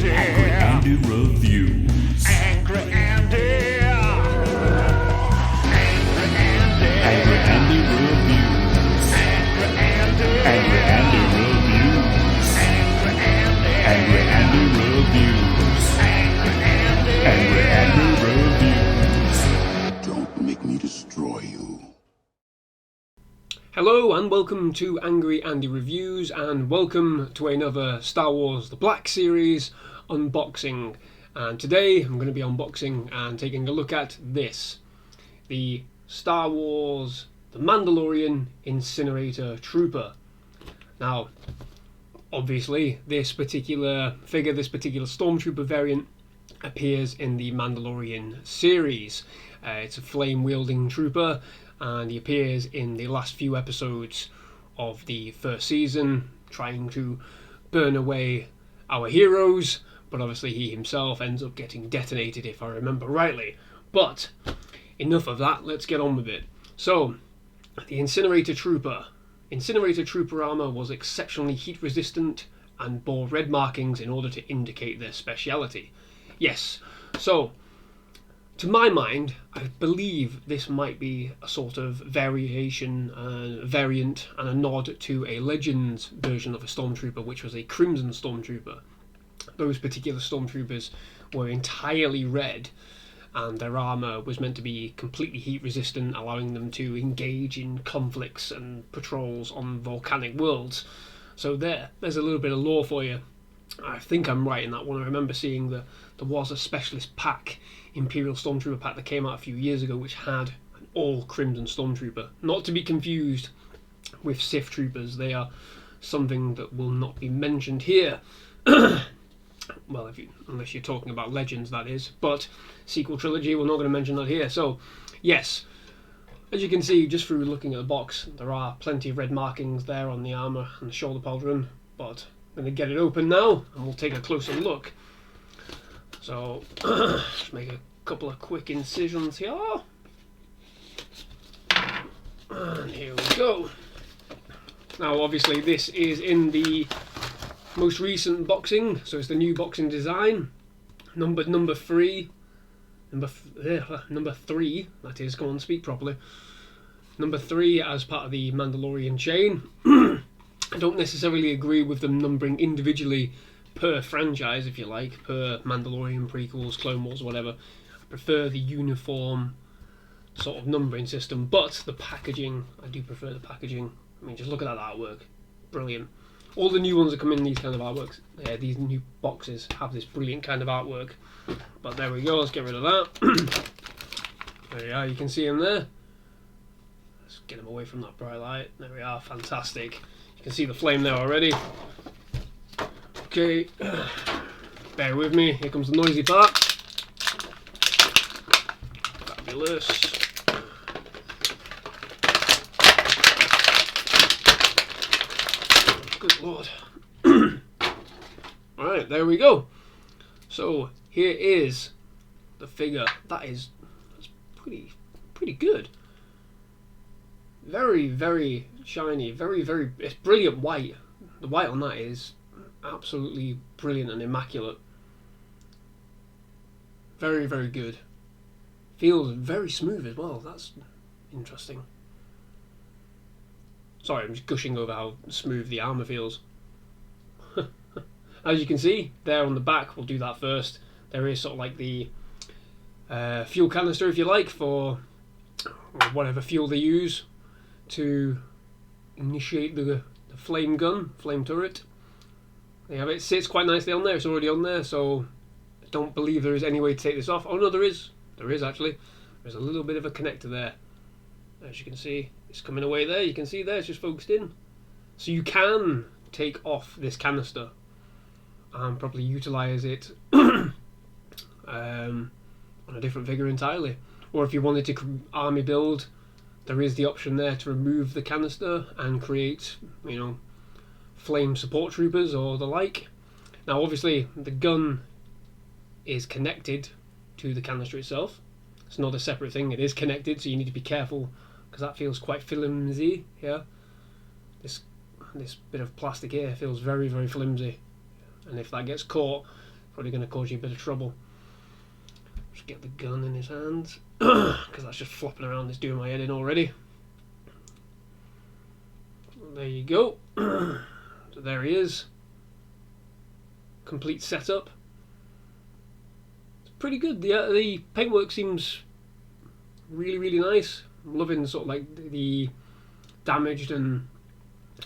Andy. Angry Andy Reviews. Angry Andy. Angry Andy. Angry Andy Reviews. Angry Andy. Angry Andy Reviews. Angry Andy. Angry Andy Reviews. Angry Andy. Angry Andy Reviews. Don't make me destroy you. Hello and welcome to Angry Andy Reviews, and welcome to another Star Wars The Black Series unboxing. And today I'm going to be unboxing and taking a look at this, the Star Wars The Mandalorian Incinerator Trooper. Now, obviously this particular figure, this particular stormtrooper variant appears in the Mandalorian series. It's a flame-wielding trooper, and he appears in the last few episodes of the first season, trying to burn away our heroes, but obviously he himself ends up getting detonated, if I remember rightly. But enough of that, let's get on with it. So, the Incinerator Trooper. Incinerator Trooper armour was exceptionally heat resistant and bore red markings in order to indicate their speciality. Yes, so to my mind, I believe this might be a sort of variant and a nod to a Legends version of a Stormtrooper, which was a Crimson Stormtrooper. Those particular Stormtroopers were entirely red, and their armour was meant to be completely heat resistant, allowing them to engage in conflicts and patrols on volcanic worlds. So there's a little bit of lore for you. I think I'm right in that one. I remember seeing there was a specialist pack, Imperial Stormtrooper pack, that came out a few years ago, which had an all Crimson Stormtrooper. Not to be confused with Sith Troopers. They are something that will not be mentioned here. Well, unless you're talking about Legends, that is. But sequel trilogy, we're not going to mention that here. So, yes, as you can see, just through looking at the box, there are plenty of red markings there on the armour and the shoulder pauldron. But I'm going to get it open now, and we'll take a closer look. So, just make a couple of quick incisions here. And here we go. Now, obviously, this is in the most recent boxing, so it's the new boxing design. Number three. Number three, that is, go on, speak properly. Number 3 as part of the Mandalorian chain. I don't necessarily agree with them numbering individually per franchise, if you like, per Mandalorian, prequels, Clone Wars, whatever. I prefer the uniform sort of numbering system, but the packaging, I do prefer the packaging. I mean, just look at that artwork. Brilliant. All the new ones that come in these kind of artworks, these new boxes have this brilliant kind of artwork. But there we go, let's get rid of that. There we are, you can see him there. Let's get him away from that bright light. There we are, fantastic. You can see the flame there already. Okay, bear with me, here comes the noisy part. Fabulous. Good lord. Alright, there we go. So, here is the figure. That's pretty good. Very, very shiny. It's brilliant white. The white on that is absolutely brilliant and immaculate. Very, very good. Feels very smooth as well. That's interesting. Sorry, I'm just gushing over how smooth the armour feels. As you can see, there on the back, we'll do that first. There is sort of like the fuel canister, if you like, for whatever fuel they use to initiate the flame gun, flame turret. They have it sits quite nicely on there. It's already on there, so I don't believe there is any way to take this off. Oh no, there is. There is actually. There's a little bit of a connector there. As you can see, it's coming away there. You can see there, it's just focused in. So you can take off this canister and probably utilise it on a different figure entirely. Or if you wanted to army build, there is the option there to remove the canister and create, flame support troopers or the like. Now obviously the gun is connected to the canister itself. It's not a separate thing, it is connected, so you need to be careful because that feels quite flimsy here. This bit of plastic here feels very, very flimsy, and if that gets caught, Probably going to cause you a bit of trouble. Just get the gun in his hands, because that's just flopping around. It's doing my head in already. There you go. So there he is. Complete setup. It's pretty good. The paintwork seems really, really nice. I'm loving sort of like the damaged and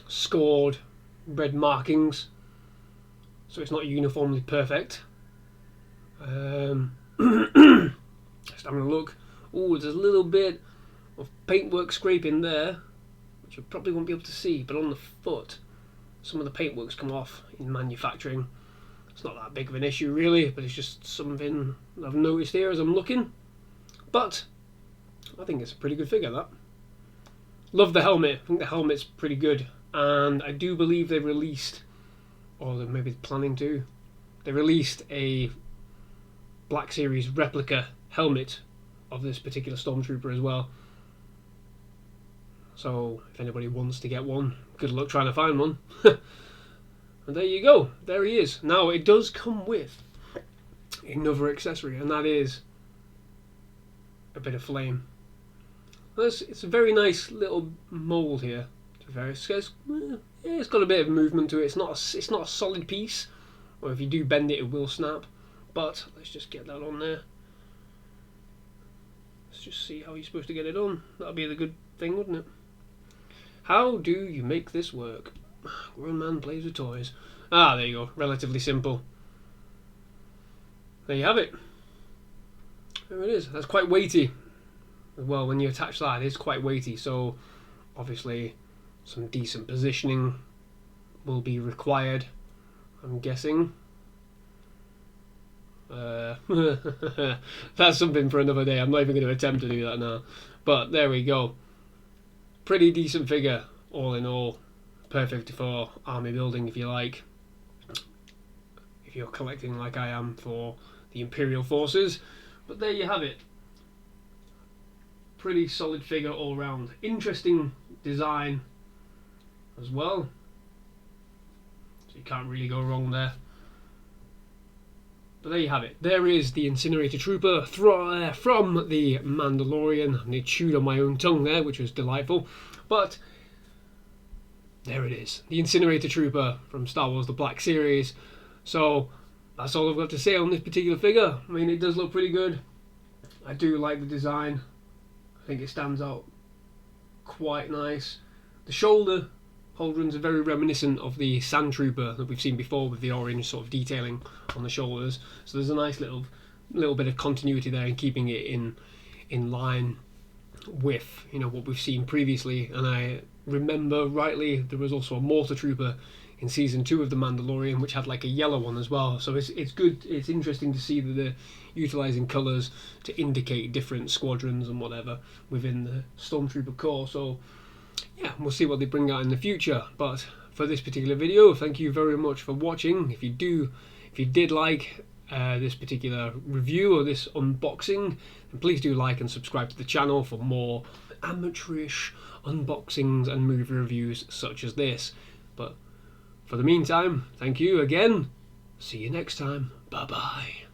scored red markings, so it's not uniformly perfect. Just having a look. Oh, there's a little bit of paintwork scraping there, which you probably won't be able to see, but on the foot some of the paintwork's come off in manufacturing. It's not that big of an issue really, but it's just something I've noticed here as I'm looking. But I think it's a pretty good figure, that. Love the helmet. I think the helmet's pretty good, and I do believe they released, or they're maybe planning to, they released a Black Series replica helmet of this particular stormtrooper as well. So if anybody wants to get one, good luck trying to find one. And there you go, there he is. Now it does come with another accessory, and that is a bit of flame. It's a very nice little mould here. It's got a bit of movement to it. It's not a solid piece, or if you do bend it, it will snap. But let's just get that on there. Let's just see how you're supposed to get it on. That'll be the good thing, wouldn't it? How do you make this work? Grown man plays with toys. Ah, there you go. Relatively simple. There you have it. There it is. That's quite weighty. Well, when you attach that, it's quite weighty, so obviously some decent positioning will be required, I'm guessing. That's something for another day. I'm not even going to attempt to do that now. But there we go. Pretty decent figure, all in all. Perfect for army building, if you like. If you're collecting like I am for the Imperial forces. But there you have it. Pretty solid figure all round. Interesting design as well, so you can't really go wrong there. But there you have it. There is the Incinerator Trooper from the Mandalorian. I chewed on my own tongue there, which was delightful. But there it is, the Incinerator Trooper from Star Wars The Black Series. So that's all I've got to say on this particular figure. I mean, it does look pretty good. I do like the design. I think it stands out quite nice. The shoulder pauldrons are very reminiscent of the Sand Trooper that we've seen before, with the orange sort of detailing on the shoulders. So there's a nice little bit of continuity there in keeping it in line with, you know, what we've seen previously. And I remember rightly, there was also a Mortar Trooper in season 2 of The Mandalorian, which had like a yellow one as well. So it's good. It's interesting to see that they're utilising colours to indicate different squadrons and whatever within the Stormtrooper Corps. So yeah, we'll see what they bring out in the future. But for this particular video, thank you very much for watching. If you did like this particular review or this unboxing, then please do like and subscribe to the channel for more amateurish unboxings and movie reviews such as this. But for the meantime, thank you again. See you next time. Bye bye.